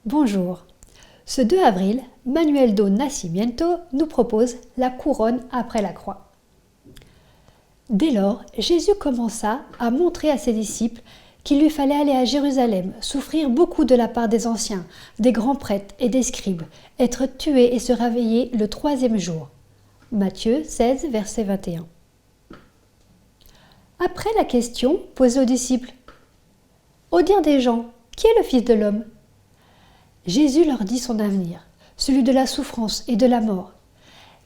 Bonjour. Ce 2 avril, Manuel do Nascimento nous propose la couronne après la croix. Dès lors, Jésus commença à montrer à ses disciples qu'il lui fallait aller à Jérusalem, souffrir beaucoup de la part des anciens, des grands prêtres et des scribes, être tué et se réveiller le 3e jour. Matthieu 16, verset 21. Après la question posée aux disciples, « Au dire des gens, qui est le Fils de l'homme ?» Jésus leur dit son avenir, celui de la souffrance et de la mort.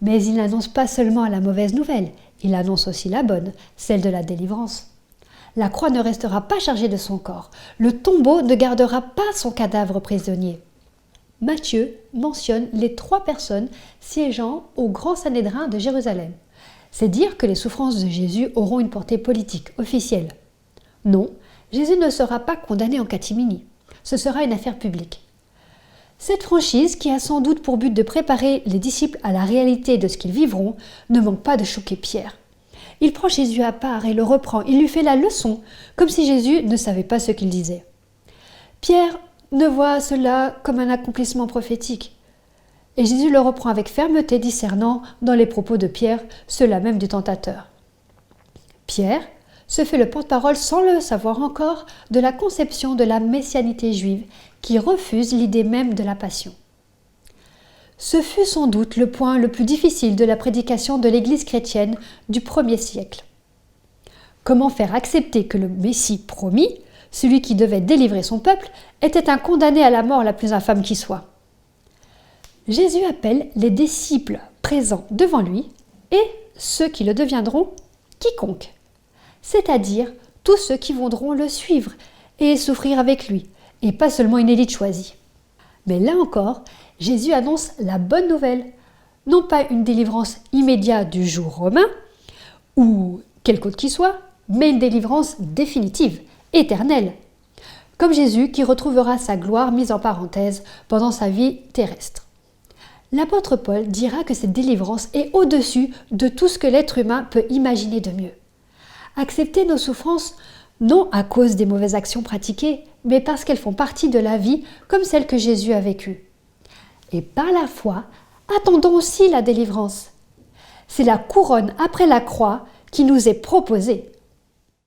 Mais il n'annonce pas seulement la mauvaise nouvelle, il annonce aussi la bonne, celle de la délivrance. La croix ne restera pas chargée de son corps, le tombeau ne gardera pas son cadavre prisonnier. Matthieu mentionne les 3 personnes siégeant au grand Sanhédrin de Jérusalem. C'est dire que les souffrances de Jésus auront une portée politique, officielle. Non, Jésus ne sera pas condamné en catimini. Ce sera une affaire publique. Cette franchise, qui a sans doute pour but de préparer les disciples à la réalité de ce qu'ils vivront, ne manque pas de choquer Pierre. Il prend Jésus à part et le reprend, il lui fait la leçon, comme si Jésus ne savait pas ce qu'il disait. Pierre ne voit cela comme un accomplissement prophétique. Et Jésus le reprend avec fermeté, discernant dans les propos de Pierre ceux-là même du tentateur. Pierre se fait le porte-parole sans le savoir encore de la conception de la messianité juive qui refuse l'idée même de la passion. Ce fut sans doute le point le plus difficile de la prédication de l'Église chrétienne du 1er siècle. Comment faire accepter que le Messie promis, celui qui devait délivrer son peuple, était un condamné à la mort la plus infâme qui soit? Jésus appelle les disciples présents devant lui et ceux qui le deviendront quiconque, c'est-à-dire tous ceux qui voudront le suivre et souffrir avec lui, et pas seulement une élite choisie. Mais là encore, Jésus annonce la bonne nouvelle, non pas une délivrance immédiate du jour romain, ou quelque autre qui soit, mais une délivrance définitive, éternelle, comme Jésus qui retrouvera sa gloire mise en parenthèse pendant sa vie terrestre. L'apôtre Paul dira que cette délivrance est au-dessus de tout ce que l'être humain peut imaginer de mieux. Accepter nos souffrances, non à cause des mauvaises actions pratiquées, mais parce qu'elles font partie de la vie comme celle que Jésus a vécue. Et par la foi, attendons aussi la délivrance. C'est la couronne après la croix qui nous est proposée.